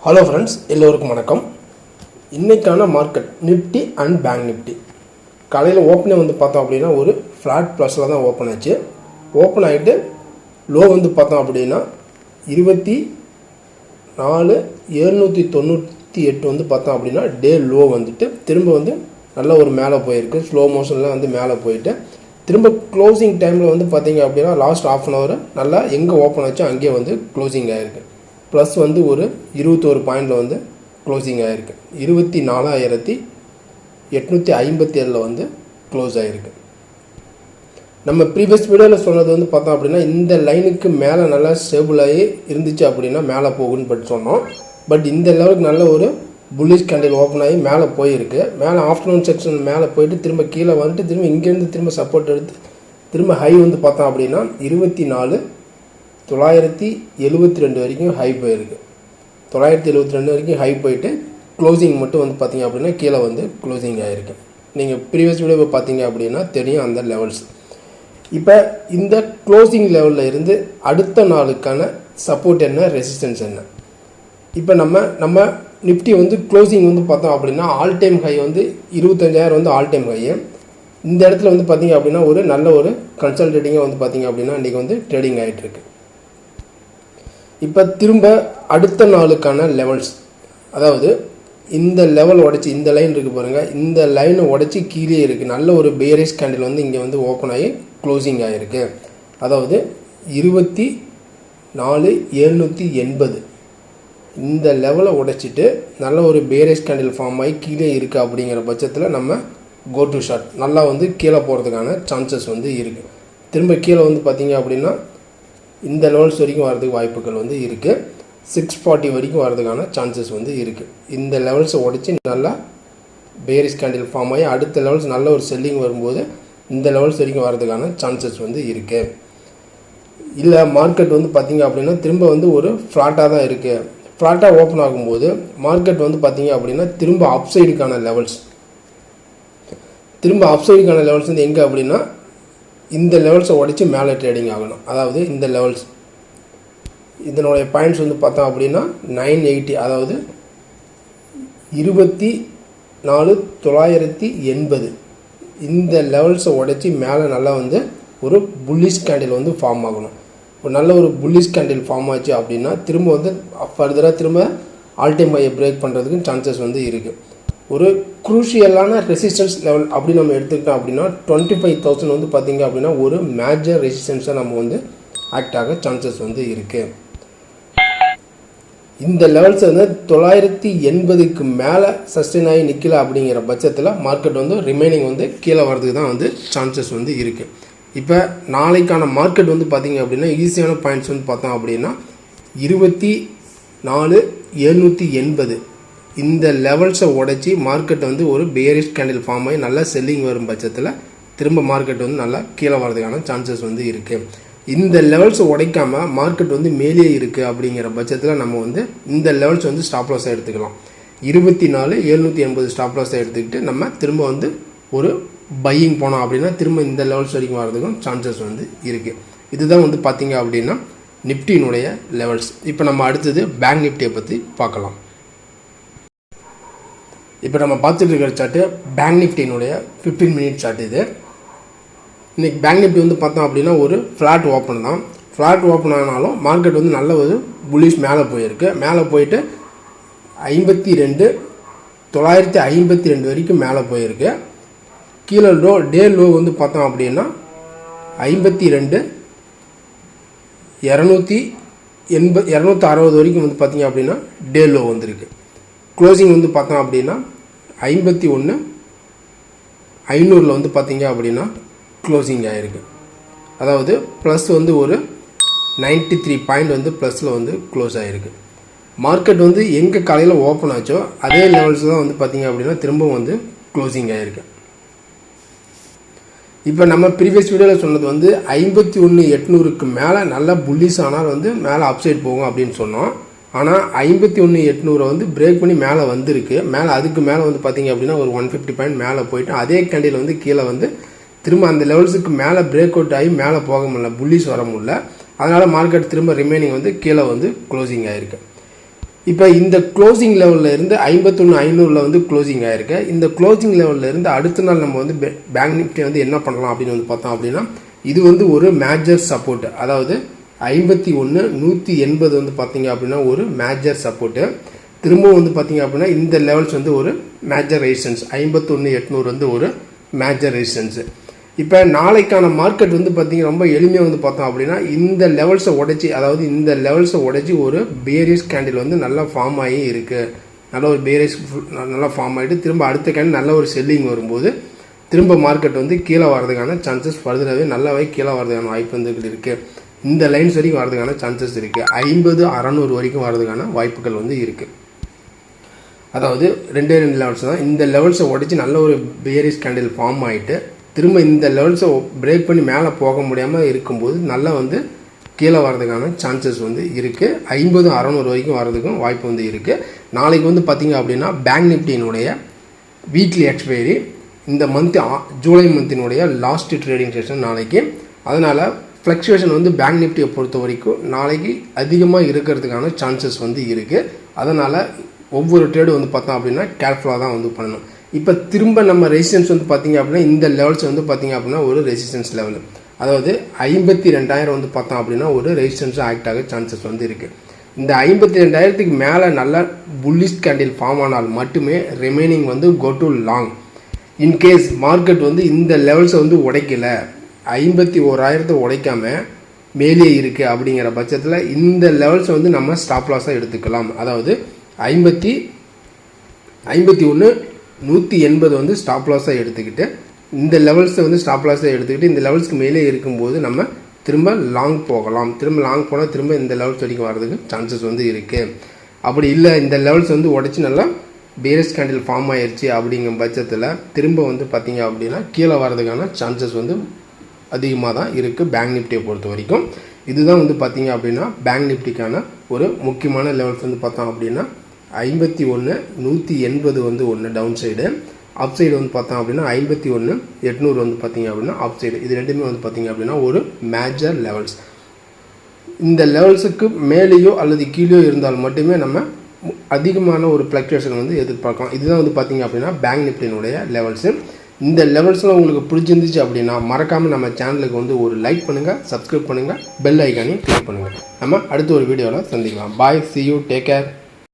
Hello friends, எல்லோருக்கும் வணக்கம். இன்றைக்கான market Nifty and bank Nifty காலையில் ஓப்பனே பார்த்தோம் அப்படின்னா ஒரு ஃப்ளாட் ப்ளஸில் தான் ஓப்பன் ஆச்சு. ஓப்பன் ஆகிட்டு லோ பார்த்தோம் அப்படின்னா 24,798 பார்த்தோம் அப்படின்னா டே லோ திரும்ப நல்ல ஒரு மேலே போயிருக்கு. ஸ்லோ மோஷனில் மேலே போயிட்டு திரும்ப க்ளோசிங் டைமில் பார்த்தீங்க அப்படின்னா லாஸ்ட் ஆஃப் அன் ஹவர் நல்லா எங்கே ஓப்பன் ஆச்சோ அங்கேயே க்ளோசிங் ஆகிருக்கு. ப்ளஸ் ஒரு 21 பாயிண்டில் க்ளோசிங் ஆகிருக்கு. 24,857 க்ளோஸ் ஆகிருக்கு. நம்ம ப்ரீவியஸ் வீடியோவில் சொன்னது பார்த்தோம் அப்படின்னா இந்த லைனுக்கு மேலே நல்லா ஸ்டேபிளாகி இருந்துச்சு அப்படின்னா மேலே போகுன்னு சொன்னோம். பட் இந்த லெவலுக்கு நல்ல ஒரு புல்லிஷ் கேண்டில் ஓப்பன் ஆகி மேலே போயிருக்கு. மேலே ஆஃப்டர்நூன் செக்ஷன் மேலே போயிட்டு திரும்ப கீழே திரும்ப இங்கேருந்து திரும்ப சப்போர்ட் எடுத்து திரும்ப ஹை பார்த்தோம் அப்படின்னா 24,972 வரைக்கும் ஹை போயிருக்கு. 972 வரைக்கும் ஹை போயிட்டு க்ளோசிங் மட்டும் பார்த்தீங்க அப்படின்னா கீழே க்ளோசிங் ஆகிருக்கு. நீங்கள் ப்ரீவியஸ் வீடியோ பார்த்தீங்க அப்படின்னா தெரியும் அந்த லெவல்ஸ். இப்போ இந்த க்ளோசிங் லெவலில் இருந்து அடுத்த நாளுக்கான சப்போர்ட் என்ன, ரெசிஸ்டன்ஸ் என்ன. இப்போ நம்ம நிஃப்டி க்ளோசிங் பார்த்தோம் அப்படின்னா all time high 25,000 all time high. இந்த இடத்துல பார்த்தீங்க அப்படின்னா ஒரு நல்ல ஒரு கன்சல்டேட்டிங்காக பார்த்தீங்க அப்படின்னா இன்றைக்கி ட்ரேடிங் ஆகிட்டுருக்கு. இப்போ திரும்ப அடுத்த நாளுக்கான லெவல்ஸ், அதாவது இந்த லெவல் உடச்சி இந்த லைன் இருக்குது பாருங்கள், இந்த லைனை உடச்சி கீழே இருக்குது. நல்ல ஒரு பேரிஷ் கேண்டில் இங்கே ஓப்பன் ஆகி க்ளோசிங் ஆகிருக்கு. அதாவது 24,780 இந்த லெவலை உடைச்சிட்டு நல்ல ஒரு பேரிஷ் கேண்டில் ஃபார்ம் ஆகி கீழே இருக்குது. அப்படிங்கிற பட்சத்தில் நம்ம கோ டு ஷார்ட் நல்லா கீழே போகிறதுக்கான சான்சஸ் இருக்குது. திரும்ப கீழே பார்த்தீங்க அப்படின்னா இந்த லெவல்ஸ் வரைக்கும் வரதுக்கு வாய்ப்புகள் இருக்குது. 640 வரைக்கும் வரதுக்கான சான்சஸ் இருக்குது. இந்த லெவல்ஸை உடச்சி நல்லா பேரிஷ் கேண்டில் ஃபார்ம் ஆகி அடுத்த லெவல்ஸ் நல்ல ஒரு செல்லிங் வரும்போது இந்த லெவல்ஸ் வரைக்கும் வரதுக்கான சான்சஸ் இருக்குது. இல்லை மார்க்கெட் பார்த்தீங்க அப்படின்னா திரும்ப ஒரு ஃப்ளாட்டாக தான் இருக்குது. ஃப்ளாட்டாக ஓப்பன் ஆகும்போது மார்க்கெட் பார்த்தீங்க அப்படின்னா திரும்ப அப்சைடுக்கான லெவல்ஸ் எங்கே அப்படின்னா இந்த லெவல்ஸை உடச்சி மேலே ட்ரேடிங் ஆகணும். அதாவது இந்த லெவல்ஸ் இதனுடைய பாயிண்ட்ஸ் பார்த்தோம் அப்படின்னா 980, அதாவது 24,980 இந்த லெவல்ஸை உடச்சி மேலே நல்லா ஒரு புல்லிஷ் கேண்டில் ஃபார்ம் ஆகணும். ஒரு நல்ல ஒரு புல்லிஷ் கேண்டில் ஃபார்ம் ஆச்சு அப்படின்னா திரும்ப ஃபர்தராக திரும்ப ஆல் டைம் ஹையை பிரேக் பண்ணுறதுக்கு சான்சஸ் இருக்குது. ஒரு குரூஷியலான ரெசிஸ்டன்ஸ் லெவல் அப்படி நம்ம எடுத்துக்கிட்டோம் அப்படின்னா 25,000 பார்த்தீங்க அப்படின்னா ஒரு மேஜர் ரெசிஸ்டன்ஸாக நம்ம ஆக்ட் ஆக சான்சஸ் இருக்குது. இந்த லெவல்ஸ் 980க்கு மேலே சஸ்டெயின் ஆகி நிற்கல அப்படிங்கிற பட்சத்தில் மார்க்கெட் ரிமைனிங் கீழே வரதுக்கு தான் சான்சஸ் இருக்குது. இப்போ நாளைக்கான மார்க்கெட் பார்த்தீங்க அப்படின்னா ஈஸியான பாயிண்ட்ஸ் பார்த்தோம் அப்படின்னா 24,780 இந்த லெவல்ஸை உடச்சி மார்க்கெட் ஒரு பேரிஷ் கேண்டில் ஃபார்ம் ஆகி நல்லா செல்லிங் வரும் பட்சத்தில் திரும்ப மார்க்கெட் நல்லா கீழே வரதுக்கான சான்சஸ் இருக்குது. இந்த லெவல்ஸை உடைக்காமல் மார்க்கெட் மேலே இருக்குது அப்படிங்கிற பட்சத்தில் நம்ம இந்த லெவல்ஸ் ஸ்டாப் லாஸாக எடுத்துக்கலாம். 24,780 ஸ்டாப் லாஸாக எடுத்துக்கிட்டு நம்ம திரும்ப ஒரு பையிங் போனோம் அப்படின்னா திரும்ப இந்த லெவல்ஸ் வரைக்கும் வரதுக்கும் சான்சஸ் இருக்குது. இதுதான் பார்த்தீங்க அப்படின்னா நிஃப்டியினுடைய லெவல்ஸ். இப்போ நம்ம அடுத்தது பேங்க் நிஃப்டியை பற்றி பார்க்கலாம். இப்போ நம்ம பார்த்துட்டு இருக்கிற சார்ட்டு பேங்க் நிஃப்டியினுடைய 15 மினிட் சார்ட். இது இன்றைக்கி பேங்க் நிஃப்டி பார்த்தோம் அப்படின்னா ஒரு ஃப்ளாட் ஓப்பன் தான். ஃப்ளாட் ஓப்பன் ஆனாலும் மார்க்கெட் நல்ல ஒரு புல்லிஷ் மேலே போயிருக்கு. மேலே போயிட்டு 52,952 வரைக்கும் மேலே போயிருக்கு. கீழே டே லோ பார்த்தோம் அப்படின்னா 52,260 வரைக்கும் பார்த்தீங்க அப்படின்னா டே லோ வந்திருக்கு. க்ளோசிங் பார்த்தோம் அப்படின்னா 51,500 பார்த்தீங்க அப்படின்னா க்ளோசிங் ஆகிருக்கு. அதாவது ப்ளஸ் ஒரு 93 பாயிண்ட் ப்ளஸில் க்ளோஸ் ஆகிருக்கு. மார்க்கெட் எங்கே காலையில் ஓப்பன் ஆச்சோ அதே லெவல்ஸ் தான் பார்த்தீங்க அப்படின்னா திரும்ப க்ளோசிங் ஆகிருக்கு. இப்போ நம்ம ப்ரீவியஸ் வீடியோவில் சொன்னது 51,800க்கு மேலே நல்லா புல்லிஷ் ஆனால் மேலே அப்சைட் போகும் அப்படின்னு சொன்னோம். ஆனால் 51,800 பிரேக் பண்ணி மேலே வந்திருக்கு. மேலே அதுக்கு மேலே பார்த்தீங்க அப்படின்னா ஒரு 150 பாயிண்ட் மேலே போயிட்டு அதே கேண்டில் கீழே திரும்ப அந்த லெவல்ஸுக்கு மேலே பிரேக் அவுட் ஆகி மேலே போக முடியல, புல்லிஷ் வர முடியல. அதனால் மார்க்கெட் திரும்ப ரிமைனிங் கீழே க்ளோசிங் ஆகிருக்கு. இப்போ இந்த க்ளோசிங் லெவலில் இருந்து 51,500 வந்து க்ளோசிங் ஆகிருக்கு. இந்த க்ளோசிங் லெவலில் இருந்து அடுத்த நாள் நம்ம வந்து பேங்க் நிஃப்டி வந்து என்ன பண்ணலாம் அப்படின்னு வந்து பார்த்தோம் அப்படின்னா, இது வந்து ஒரு மேஜர் சப்போர்ட். அதாவது 51,180 வந்து பார்த்தீங்க அப்படின்னா ஒரு மேஜர் சப்போர்ட்டு. திரும்பவும் வந்து பார்த்தீங்க அப்படின்னா இந்த லெவல்ஸ் வந்து ஒரு மேஜர் ரெசிஸ்டன்ஸ். 51,800 வந்து ஒரு மேஜர் ரெசிஸ்டன்ஸு. இப்போ நாளைக்கான மார்க்கெட் வந்து பார்த்தீங்கன்னா ரொம்ப எளிமையாக வந்து பார்த்தோம் அப்படின்னா இந்த லெவல்ஸை உடைச்சி, அதாவது இந்த லெவல்ஸை உடைச்சி ஒரு பேரிஷ் கேண்டில் வந்து நல்லா ஃபார்ம் ஆகி இருக்குது. நல்ல ஒரு பேரிஷ் நல்லா ஃபார்ம் ஆகிட்டு திரும்ப அடுத்த கேண்டில் நல்ல ஒரு செல்லிங் வரும்போது திரும்ப மார்க்கெட் வந்து கீழே வரதுக்கான சான்சஸ் ஃபர்தராகவே நல்லாவே கீழே வரதுக்கான வாய்ப்பு வந்து இருக்குது. இந்த லைன்ஸ் வரைக்கும் வரதுக்கான சான்சஸ் இருக்குது. 50,600 வரைக்கும் வரதுக்கான வாய்ப்புகள் வந்து இருக்குது. அதாவது ரெண்டு லெவல்ஸ் தான். இந்த லெவல்ஸை உடைச்சி நல்ல ஒரு பேரிஷ் கேண்டில் ஃபார்ம் ஆகிட்டு திரும்ப இந்த லெவல்ஸை பிரேக் பண்ணி மேலே போக முடியாமல் இருக்கும்போது நல்லா வந்து கீழே வரதுக்கான சான்சஸ் வந்து இருக்குது. 50,600 வரைக்கும் வரதுக்கும் வாய்ப்பு வந்து இருக்குது. நாளைக்கு வந்து பார்த்திங்க அப்படின்னா பேங்க் நிஃப்டியினுடைய வீக்லி எக்ஸ்பைரி, இந்த மந்த் ஜூலை மந்தினுடைய லாஸ்ட் ட்ரேடிங் செஷன் நாளைக்கு. அதனால் ஃப்ளக்சுவேஷன் வந்து பேங்க் நிஃப்டியை பொறுத்த வரைக்கும் நாளைக்கு அதிகமாக இருக்கிறதுக்கான சான்சஸ் வந்து இருக்குது. அதனால் ஒவ்வொரு ட்ரேடு வந்து பார்த்தோம் அப்படின்னா கேர்ஃபுல்லாக தான் வந்து பண்ணணும். இப்போ திரும்ப நம்ம ரெசிஸ்டன்ஸ் வந்து பார்த்திங்க அப்படின்னா இந்த லெவல்ஸ் வந்து பார்த்திங்க அப்படின்னா ஒரு ரெசிஸ்டன்ஸ் லெவல். அதாவது 52,000 வந்து பார்த்தோம் அப்படின்னா ஒரு ரெசிஸ்டன்ஸாக ஆக்ட் ஆக சான்சஸ் வந்து இருக்குது. இந்த 52,000க்கு மேலே நல்ல புல்லிஷ் கேண்டில் ஃபார்ம் ஆனால் மட்டுமே ரிமைனிங் வந்து go to long. In case market வந்து இந்த லெவல்ஸை வந்து உடைக்கலை, 51,000 உடைக்காமல் மேலே இருக்குது அப்படிங்கிற பட்சத்தில் இந்த லெவல்ஸை வந்து நம்ம ஸ்டாப் லாஸாக எடுத்துக்கலாம். அதாவது 51,180 வந்து ஸ்டாப் லாஸாக எடுத்துக்கிட்டு இந்த லெவல்ஸை வந்து ஸ்டாப் லாஸாக எடுத்துக்கிட்டு இந்த லெவல்ஸ்க்கு மேலே இருக்கும்போது நம்ம திரும்ப லாங் போகலாம். திரும்ப லாங் போனால் திரும்ப இந்த லெவல்ஸ் வரைக்கும் வரதுக்கு சான்சஸ் வந்து இருக்குது. அப்படி இல்லை இந்த லெவல்ஸ் வந்து உடச்சி நல்லா பேரிஷ் கேண்டில் ஃபார்ம் ஆயிடுச்சு அப்படிங்கிற பட்சத்தில் திரும்ப வந்து பார்த்திங்க அப்படின்னா கீழே வரதுக்கான சான்சஸ் வந்து அதிகமாக தான் இருக்குது பேங்க் நிஃப்டியை பொறுத்த வரைக்கும். இதுதான் வந்து பார்த்திங்க அப்படின்னா பேங்க் நிஃப்டிக்கான ஒரு முக்கியமான லெவல்ஸ் வந்து பார்த்தோம் அப்படின்னா 51,180 வந்து ஒன்று டவுன் சைடு, அப் சைடு வந்து பார்த்தோம் அப்படின்னா 51,800 வந்து பார்த்திங்க அப்படின்னா அப் சைடு. இது ரெண்டுமே வந்து பார்த்திங்க அப்படின்னா ஒரு மேஜர் லெவல்ஸ். இந்த லெவல்ஸுக்கு மேலேயோ அல்லது கீழேயோ இருந்தால் மட்டுமே நம்ம அதிகமான ஒரு ஃப்ளக்சுவேஷன் வந்து எதிர்பார்க்கலாம். இதுதான் வந்து பார்த்திங்க அப்படின்னா பேங்க் நிஃப்டியினுடைய லெவல்ஸு. இந்த லெவல்ஸ்லாம் உங்களுக்கு பிடிச்சிருந்துச்சு அப்படின்னா மறக்காமல் நம்ம சேனலுக்கு வந்து ஒரு லைக் பண்ணுங்கள், சப்ஸ்கிரைப் பண்ணுங்கள், பெல் ஐக்கானையும் கிளிக் பண்ணுங்கள். நம்ம அடுத்த ஒரு வீடியோவில் சந்திக்கலாம். பாய், see you, take care.